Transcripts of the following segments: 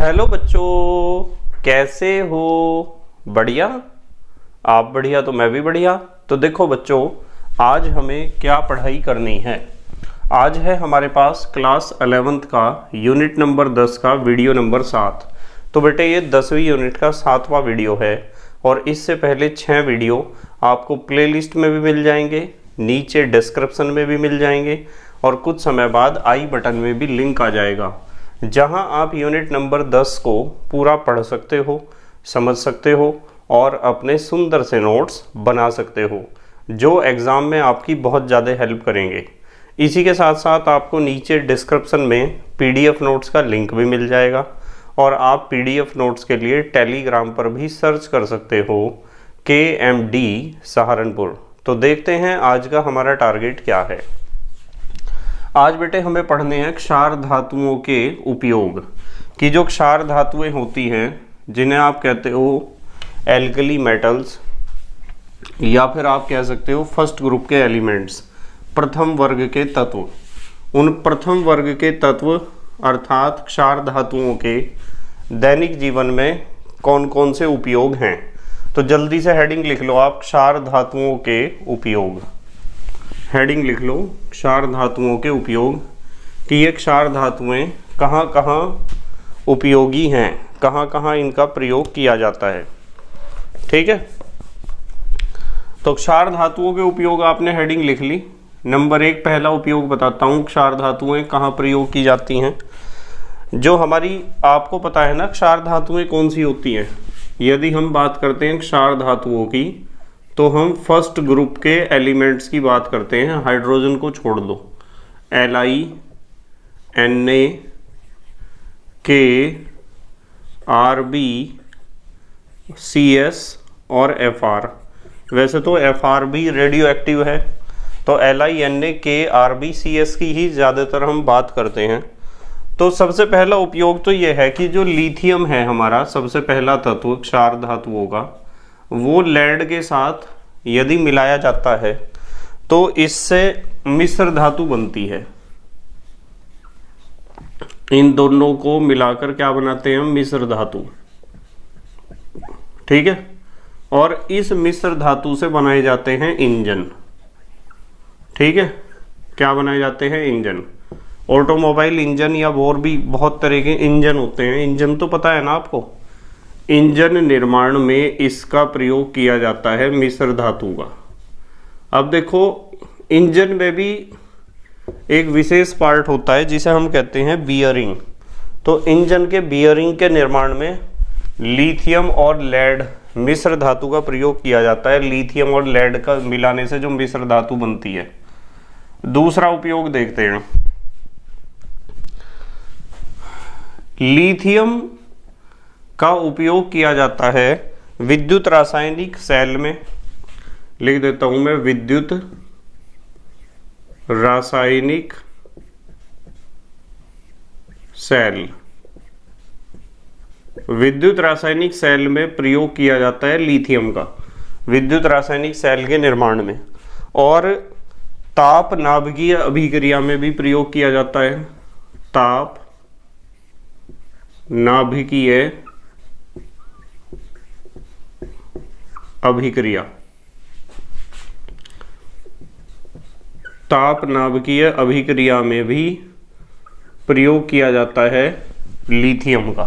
Hello बच्चों, कैसे हो? बढ़िया। आप बढ़िया तो मैं भी बढ़िया। तो देखो बच्चों, आज हमें क्या पढ़ाई करनी है। आज है हमारे पास क्लास 11th का यूनिट नंबर 10 का वीडियो नंबर 7। तो बेटे ये 10वीं यूनिट का 7वां वीडियो है और इससे पहले 6 वीडियो आपको प्लेलिस्ट में भी मिल जाएंगे, नीचे डिस्क्रिप्शन में भी मिल जाएंगे और कुछ समय बाद आई बटन में भी लिंक आ जाएगा, जहां आप यूनिट नंबर 10 को पूरा पढ़ सकते हो, समझ सकते हो और अपने सुंदर से नोट्स बना सकते हो, जो एग्ज़ाम में आपकी बहुत ज़्यादा हेल्प करेंगे। इसी के साथ साथ आपको नीचे डिस्क्रिप्शन में PDF नोट्स का लिंक भी मिल जाएगा और आप PDF नोट्स के लिए टेलीग्राम पर भी सर्च कर सकते हो KMD सहारनपुर। तो देखते हैं आज का हमारा टारगेट क्या है। आज बेटे हमें पढ़ने हैं क्षार धातुओं के उपयोग कि जो क्षार धातुएं होती हैं, जिन्हें आप कहते हो एल्कली मेटल्स या फिर आप कह सकते हो फर्स्ट ग्रुप के एलिमेंट्स, प्रथम वर्ग के तत्व। उन प्रथम वर्ग के तत्व अर्थात क्षार धातुओं के दैनिक जीवन में कौन कौन से उपयोग हैं। तो जल्दी से हेडिंग लिख लो आप, क्षार धातुओं के उपयोग। हेडिंग लिख लो, क्षार धातुओं के उपयोग, कि ये क्षार धातुएं कहाँ कहाँ उपयोगी हैं, कहाँ कहाँ इनका प्रयोग किया जाता है। ठीक है, तो क्षार धातुओं के उपयोग आपने हेडिंग लिख ली। नंबर 1 पहला उपयोग बताता हूँ, क्षार धातुएं कहाँ प्रयोग की जाती हैं। जो हमारी आपको पता है ना क्षार धातुएं कौन सी होती हैं। यदि हम बात करते हैं क्षार धातुओं की तो हम फर्स्ट ग्रुप के एलिमेंट्स की बात करते हैं। हाइड्रोजन को छोड़ दो, Li, Na, K, Rb, Cs और Fr। वैसे तो Fr भी रेडियो एक्टिव है, तो Li, Na, K, Rb, Cs की ही ज़्यादातर हम बात करते हैं। तो सबसे पहला उपयोग तो यह है कि जो लिथियम है हमारा सबसे पहला तत्व क्षार धातुओं का, वो लेड के साथ यदि मिलाया जाता है तो इससे मिश्र धातु बनती है। इन दोनों को मिलाकर क्या बनाते हैं हम? मिश्र धातु। ठीक है, और इस मिश्र धातु से बनाए जाते हैं इंजन। ठीक है, क्या बनाए जाते हैं? इंजन। ऑटोमोबाइल इंजन या और भी बहुत तरह के इंजन होते हैं। इंजन तो पता है ना आपको। इंजन निर्माण में इसका प्रयोग किया जाता है मिश्र धातु का। अब देखो, इंजन में भी एक विशेष पार्ट होता है जिसे हम कहते हैं बियरिंग। तो इंजन के बियरिंग के निर्माण में लिथियम और लेड मिश्र धातु का प्रयोग किया जाता है। लिथियम और लेड का मिलाने से जो मिश्र धातु बनती है। दूसरा उपयोग देखते हैं। लिथियम का उपयोग किया जाता है विद्युत रासायनिक सेल में। लिख देता हूं मैं, विद्युत रासायनिक सेल। विद्युत रासायनिक सेल में प्रयोग किया जाता है लिथियम का, विद्युत रासायनिक सेल के निर्माण में। और ताप नाभिकीय अभिक्रिया में भी प्रयोग किया जाता है। ताप नाभिकीय अभिक्रिया, ताप नाभिकीय अभिक्रिया में भी प्रयोग किया जाता है लिथियम का।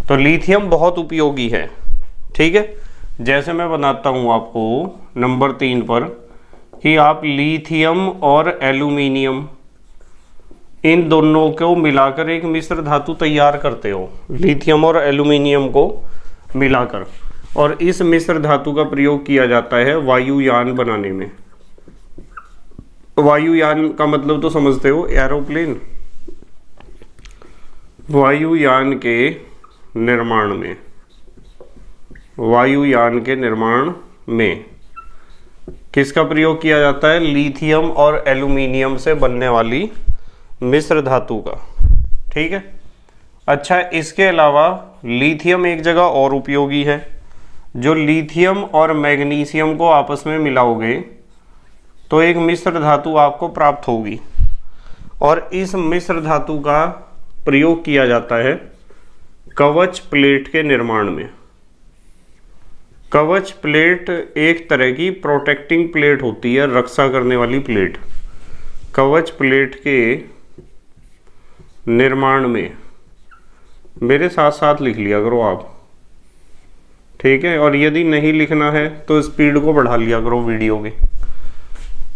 तो लिथियम बहुत उपयोगी है। ठीक है, जैसे मैं बनाता हूं आपको नंबर 3 पर कि आप लिथियम और एल्यूमिनियम इन दोनों को मिलाकर एक मिश्र धातु तैयार करते हो। लिथियम और एल्यूमिनियम को मिलाकर, और इस मिश्र धातु का प्रयोग किया जाता है वायुयान बनाने में। वायुयान का मतलब तो समझते हो, एरोप्लेन। वायुयान के निर्माण में, वायुयान के निर्माण में किसका प्रयोग किया जाता है? लिथियम और एल्यूमिनियम से बनने वाली मिश्र धातु का। ठीक है, अच्छा, इसके अलावा लिथियम एक जगह और उपयोगी है। जो लिथियम और मैग्नीशियम को आपस में मिलाओगे तो एक मिश्र धातु आपको प्राप्त होगी, और इस मिश्र धातु का प्रयोग किया जाता है कवच प्लेट के निर्माण में। कवच प्लेट एक तरह की प्रोटेक्टिंग प्लेट होती है, रक्षा करने वाली प्लेट। कवच प्लेट के निर्माण में, मेरे साथ साथ लिख लिया करो आप, ठीक है। और यदि नहीं लिखना है तो स्पीड को बढ़ा लिया करो वीडियो के।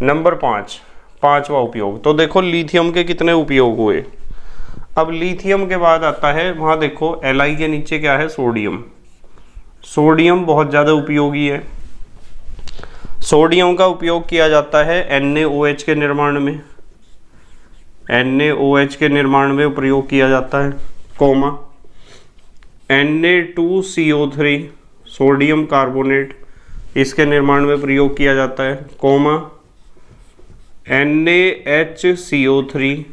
नंबर 5, पांचवा उपयोग। तो देखो लिथियम के कितने उपयोग हुए। अब लिथियम के बाद आता है, वहाँ देखो Li के नीचे क्या है, सोडियम। सोडियम बहुत ज़्यादा उपयोगी है। सोडियम का उपयोग किया जाता है NaOH के निर्माण में, NaOH के निर्माण में प्रयोग किया जाता है, कोमा। Na2CO3 सोडियम कार्बोनेट, इसके निर्माण में प्रयोग किया जाता है, कोमा। NaHCO3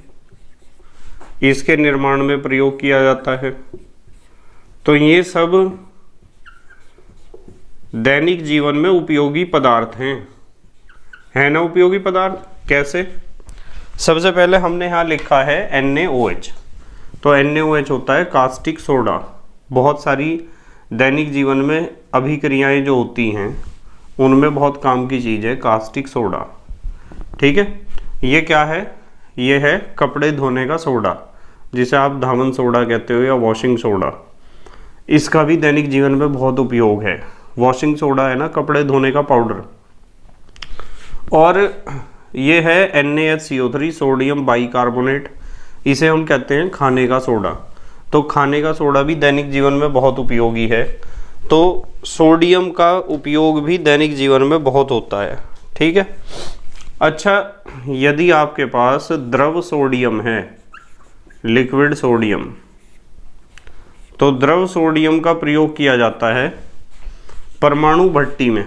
इसके निर्माण में प्रयोग किया जाता है। तो ये सब दैनिक जीवन में उपयोगी पदार्थ हैं, है ना। उपयोगी पदार्थ कैसे? सबसे पहले हमने यहाँ लिखा है NaOH। तो NaOH होता है कास्टिक सोडा। बहुत सारी दैनिक जीवन में अभिक्रियाएं जो होती हैं उनमें बहुत काम की चीज़ है कास्टिक सोडा, ठीक है। ये क्या है? ये है कपड़े धोने का सोडा, जिसे आप धावन सोडा कहते हो या वॉशिंग सोडा। इसका भी दैनिक जीवन में बहुत उपयोग है। वॉशिंग सोडा है ना, कपड़े धोने का पाउडर। और ये है NaHCO3 सोडियम बाइकार्बोनेट, इसे हम कहते हैं खाने का सोडा। तो खाने का सोडा भी दैनिक जीवन में बहुत उपयोगी है। तो सोडियम का उपयोग भी दैनिक जीवन में बहुत होता है, ठीक है। अच्छा, यदि आपके पास द्रव सोडियम है, लिक्विड सोडियम, तो द्रव सोडियम का प्रयोग किया जाता है परमाणु भट्टी में।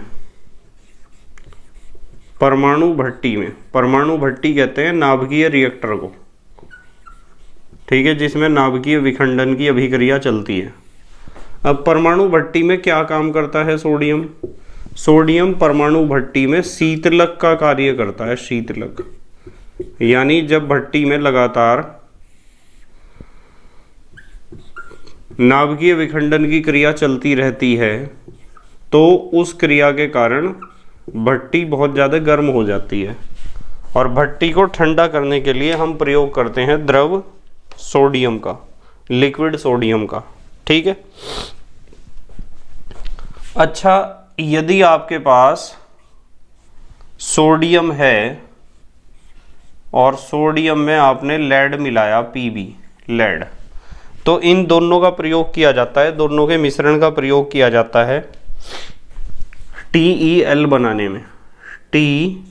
परमाणु भट्टी में, परमाणु भट्टी कहते हैं नाभिकीय रिएक्टर को, ठीक है, जिसमें नाभिकीय विखंडन की अभिक्रिया चलती है। अब परमाणु भट्टी में क्या काम करता है सोडियम? सोडियम परमाणु भट्टी में शीतलक का कार्य करता है। शीतलक यानी जब भट्टी में लगातार नाभिकीय विखंडन की क्रिया चलती रहती है तो उस क्रिया के कारण भट्टी बहुत ज़्यादा गर्म हो जाती है, और भट्टी को ठंडा करने के लिए हम प्रयोग करते हैं द्रव सोडियम का, लिक्विड सोडियम का, ठीक है। अच्छा, यदि आपके पास सोडियम है और सोडियम में आपने लेड मिलाया, Pb, लेड, तो इन दोनों का प्रयोग किया जाता है, दोनों के मिश्रण का प्रयोग किया जाता है TeL बनाने में। TeL,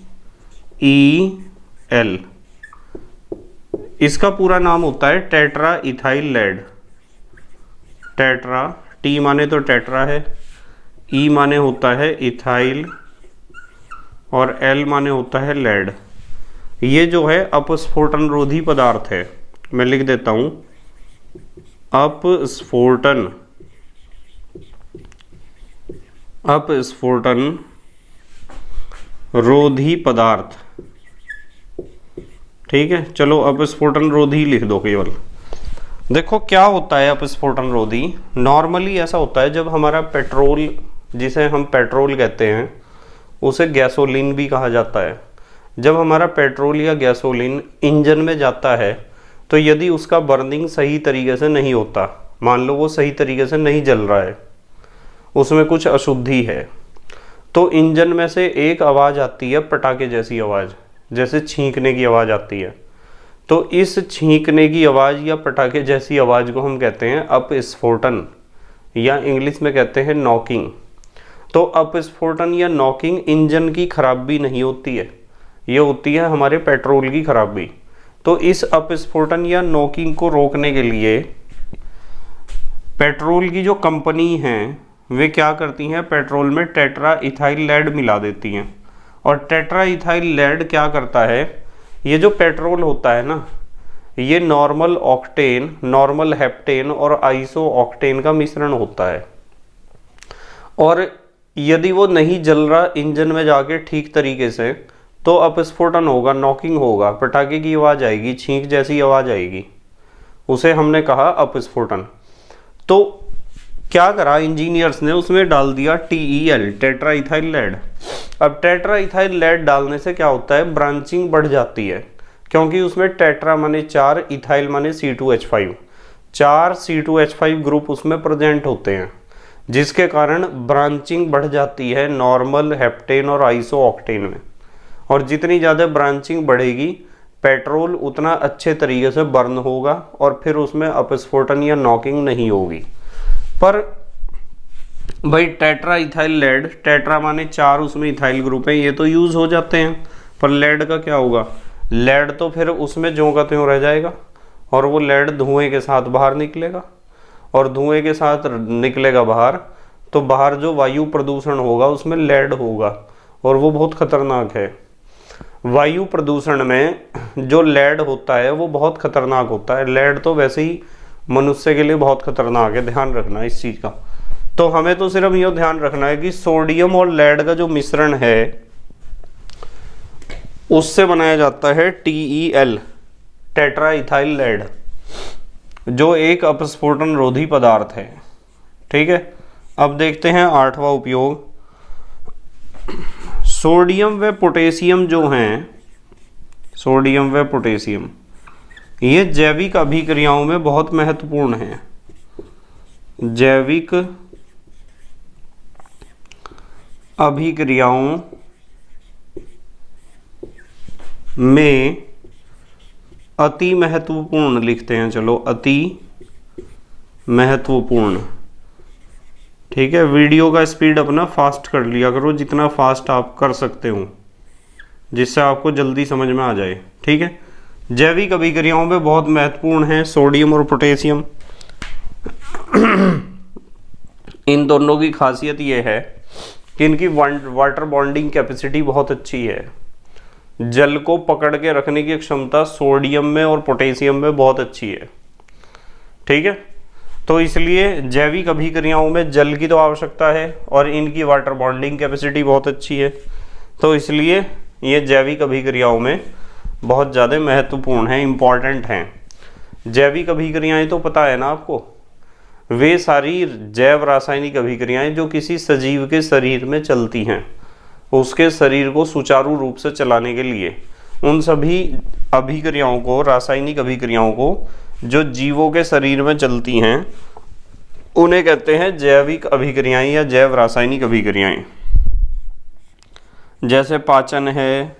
इसका पूरा नाम होता है tetra ethyl lead. Tetra, T माने तो टेट्रा है, E माने होता है इथाइल, और L माने होता है लेड। ये जो है अपस्फोटन रोधी पदार्थ है। मैं लिख देता हूं, अपस्फोटन रोधी पदार्थ, ठीक है। चलो अपस्फोटन रोधी लिख दो केवल। देखो क्या होता है अपस्फोटन रोधी। नॉर्मली ऐसा होता है, जब हमारा पेट्रोल, जिसे हम पेट्रोल कहते हैं, उसे गैसोलीन भी कहा जाता है। जब हमारा पेट्रोल या गैसोलीन इंजन में जाता है तो यदि उसका बर्निंग सही तरीके से नहीं होता, मान लो वो सही तरीके से नहीं जल रहा है, उसमें कुछ अशुद्धि है, तो इंजन में से एक आवाज़ आती है, पटाखे जैसी आवाज़, जैसे छींकने की आवाज़ आती है। तो इस छींकने की आवाज़ या पटाखे जैसी आवाज़ को हम कहते हैं अपस्फोटन, या इंग्लिश में कहते हैं नॉकिंग। तो अपस्फोटन या नॉकिंग इंजन की खराबी नहीं होती है, ये होती है हमारे पेट्रोल की खराबी। तो इस अपस्फोटन या नॉकिंग को रोकने के लिए पेट्रोल की जो कंपनी हैं वे क्या करती हैं, पेट्रोल में टेट्रा इथाइल लेड मिला देती हैं। और टेट्रा इथाइल लेड क्या करता है, ये जो पेट्रोल होता है ना, ये नॉर्मल ऑक्टेन, नॉर्मल हेप्टेन और आइसो ऑक्टेन का मिश्रण होता है। और यदि वो नहीं जल रहा इंजन में जाके ठीक तरीके से, तो अपस्फोटन होगा, नॉकिंग होगा, पटाखे की आवाज़ आएगी, छींक जैसी आवाज़ आएगी, उसे हमने कहा अपस्फोटन। तो क्या करा इंजीनियर्स ने, उसमें डाल दिया TeL, टेट्रा इथाइल लेड। अब टेट्रा इथाइल लेड डालने से क्या होता है, ब्रांचिंग बढ़ जाती है, क्योंकि उसमें टेट्रा माने 4, इथाइल माने C2H5, 4 C2H5 ग्रुप उसमें प्रेजेंट होते हैं, जिसके कारण ब्रांचिंग बढ़ जाती है नॉर्मल हेप्टेन और आइसो ऑक्टेन में। और जितनी ज़्यादा ब्रांचिंग बढ़ेगी, पेट्रोल उतना अच्छे तरीके से बर्न होगा और फिर उसमें अपस्फोटन या नॉकिंग नहीं होगी। पर भाई टेट्रा इथाइल लेड, टेट्रा माने 4, उसमें इथाइल ग्रुप है, ये तो यूज़ हो जाते हैं, पर लेड का क्या होगा, लेड तो फिर उसमें ज्यों का त्यों रह जाएगा और वो लेड धुएं के साथ बाहर निकलेगा, और धुएं के साथ निकलेगा बाहर, तो बाहर जो वायु प्रदूषण होगा उसमें लेड होगा और वो बहुत खतरनाक है। वायु प्रदूषण में जो लेड होता है वो बहुत खतरनाक होता है। लेड तो वैसे ही मनुष्य के लिए बहुत खतरनाक है, ध्यान रखना इस चीज़ का। तो हमें तो सिर्फ ये ध्यान रखना है कि सोडियम और लेड का जो मिश्रण है उससे बनाया जाता है TeL, टेट्रा इथाइल लेड, जो एक अपस्फोटन रोधी पदार्थ है। ठीक है, अब देखते हैं 8वां उपयोग। सोडियम व पोटेशियम जो हैं, सोडियम व पोटेशियम, ये जैविक अभिक्रियाओं में बहुत महत्वपूर्ण हैं। जैविक अभिक्रियाओं में अति महत्वपूर्ण लिखते हैं, चलो अति महत्वपूर्ण। ठीक है, वीडियो का स्पीड अपना फास्ट कर लिया करो, जितना फास्ट आप कर सकते हो, जिससे आपको जल्दी समझ में आ जाए। ठीक है, जैविक अभिक्रियाओं में बहुत महत्वपूर्ण है सोडियम और पोटेशियम। इन दोनों की खासियत यह है कि इनकी वाटर बॉन्डिंग कैपेसिटी बहुत अच्छी है। जल को पकड़ के रखने की क्षमता सोडियम में और पोटेशियम में बहुत अच्छी है। ठीक है, तो इसलिए जैविक अभिक्रियाओं में जल की तो आवश्यकता है और इनकी वाटर बॉन्डिंग कैपेसिटी बहुत अच्छी है, तो इसलिए ये जैविक अभिक्रियाओं में बहुत ज़्यादा महत्वपूर्ण है, इम्पॉर्टेंट हैं। जैविक अभिक्रियाएं तो पता है ना आपको, वे सारी जैव रासायनिक अभिक्रियाएं जो किसी सजीव के शरीर में चलती हैं, उसके शरीर को सुचारू रूप से चलाने के लिए उन सभी अभिक्रियाओं को, रासायनिक अभिक्रियाओं को जो जीवों के शरीर में चलती हैं, उन्हें कहते हैं जैविक अभिक्रियाएं या जैव रासायनिक अभिक्रियाएं। जैसे पाचन है,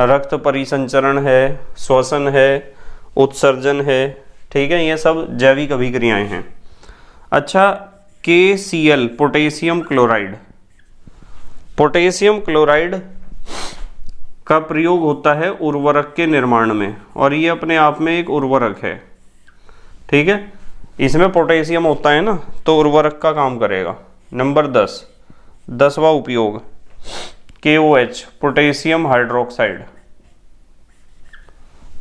रक्त परिसंचरण है, श्वसन है, उत्सर्जन है। ठीक है, ये सब जैविक अभिक्रियाएं हैं। अच्छा, KCl, potassium chloride, potassium chloride का प्रयोग होता है उर्वरक के निर्माण में, और ये अपने आप में एक उर्वरक है। ठीक है, इसमें पोटेशियम होता है ना, तो उर्वरक का काम करेगा। नंबर 10, 10वां उपयोग, KOH, potassium hydroxide.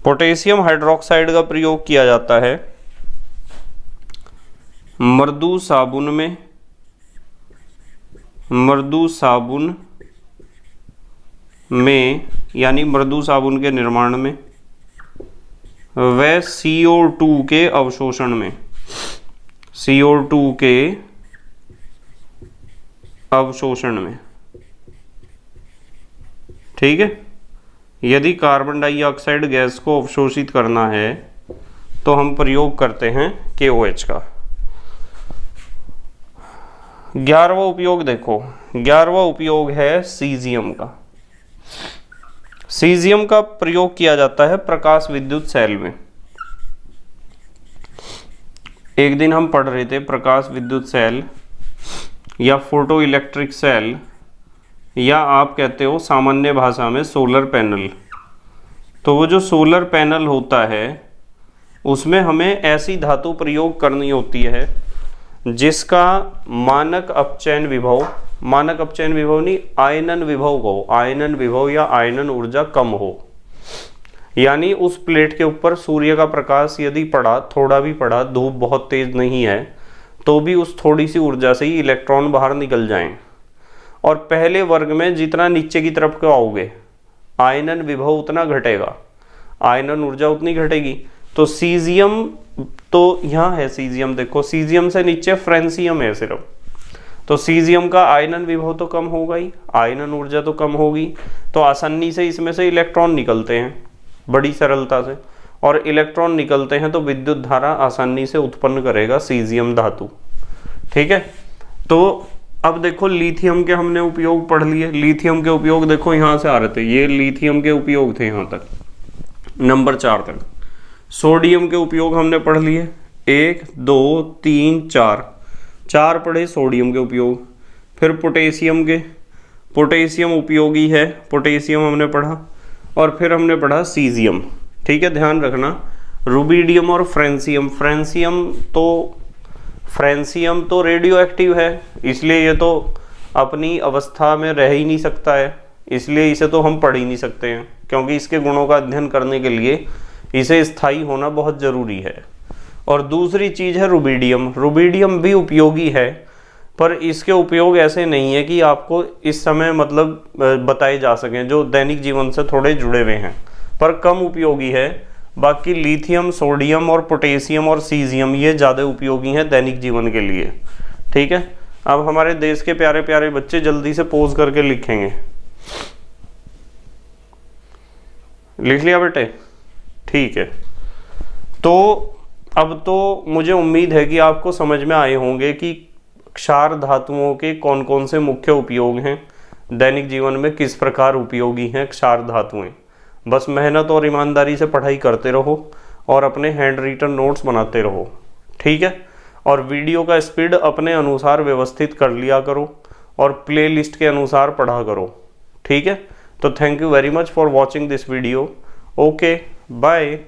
Potassium hydroxide का प्रयोग किया जाता है मृदु साबुन में, मृदु साबुन में यानी मृदु साबुन के निर्माण में, व CO2 के अवशोषण में, CO2 के अवशोषण में। ठीक है, यदि कार्बन डाइऑक्साइड गैस को अवशोषित करना है तो हम प्रयोग करते हैं KOH का। 11वां उपयोग देखो, 11वां उपयोग है सीजियम का। सीजियम का प्रयोग किया जाता है प्रकाश विद्युत सेल में। एक दिन हम पढ़ रहे थे प्रकाश विद्युत सेल या फोटो इलेक्ट्रिक सेल, या आप कहते हो सामान्य भाषा में सोलर पैनल। तो वो जो सोलर पैनल होता है उसमें हमें ऐसी धातु प्रयोग करनी होती है जिसका मानक अपचयन विभव, मानक अपचयन विभव नहीं, आयनन विभव हो, आयनन विभव या आयनन ऊर्जा कम हो। यानी उस प्लेट के ऊपर सूर्य का प्रकाश यदि पड़ा, थोड़ा भी पड़ा, धूप बहुत तेज नहीं है, तो भी उस थोड़ी सी ऊर्जा से ही इलेक्ट्रॉन बाहर निकल जाएं। और पहले वर्ग में जितना नीचे की तरफ को आओगे आयनन विभव उतना घटेगा, आयनन ऊर्जा उतनी घटेगी। तो सीजियम तो यहाँ है सीजियम, देखो सीजियम से नीचे फ्रेंसियम है सिर्फ, तो सीजियम का आयनन विभव तो कम होगा ही, आयनन ऊर्जा तो कम होगी, तो आसानी से इसमें से इलेक्ट्रॉन निकलते हैं बड़ी सरलता से, और इलेक्ट्रॉन निकलते हैं तो विद्युत धारा आसानी से उत्पन्न करेगा सीजियम धातु। ठीक है, तो अब देखो लिथियम के हमने उपयोग पढ़ लिए। लिथियम के उपयोग देखो यहाँ से आ रहे थे, ये लिथियम के उपयोग थे यहाँ तक, नंबर 4 तक। सोडियम के उपयोग हमने पढ़ लिए, 1 2 3 4 पढ़े सोडियम के उपयोग। फिर पोटेशियम के, पोटेशियम उपयोगी है, पोटेशियम हमने पढ़ा। और फिर हमने पढ़ा सीजियम। ठीक है, ध्यान रखना रुबिडियम और फ्रेंसियम, फ्रेंसियम तो रेडियो एक्टिव है, इसलिए ये तो अपनी अवस्था में रह ही नहीं सकता है, इसलिए इसे तो हम पढ़ ही नहीं सकते हैं, क्योंकि इसके गुणों का अध्ययन करने के लिए इसे स्थायी होना बहुत ज़रूरी है। और दूसरी चीज़ है रुबिडियम। रुबिडियम भी उपयोगी है, पर इसके उपयोग ऐसे नहीं है कि आपको इस समय मतलब बताए जा सकें, जो दैनिक जीवन से थोड़े जुड़े हुए हैं, पर कम उपयोगी है। बाकी लिथियम, सोडियम और पोटेशियम और सीजियम ये ज़्यादा उपयोगी हैं दैनिक जीवन के लिए। ठीक है, अब हमारे देश के प्यारे प्यारे बच्चे जल्दी से पोज करके लिखेंगे। लिख लिया बेटे? ठीक है, तो अब तो मुझे उम्मीद है कि आपको समझ में आए होंगे कि क्षार धातुओं के कौन कौन से मुख्य उपयोग हैं, दैनिक जीवन में किस प्रकार उपयोगी हैं क्षार धातुएं। बस मेहनत और ईमानदारी से पढ़ाई करते रहो और अपने हैंड रिटन नोट्स बनाते रहो। ठीक है, और वीडियो का स्पीड अपने अनुसार व्यवस्थित कर लिया करो और प्लेलिस्ट के अनुसार पढ़ा करो। ठीक है, तो thank you very much for watching this video. Okay, bye.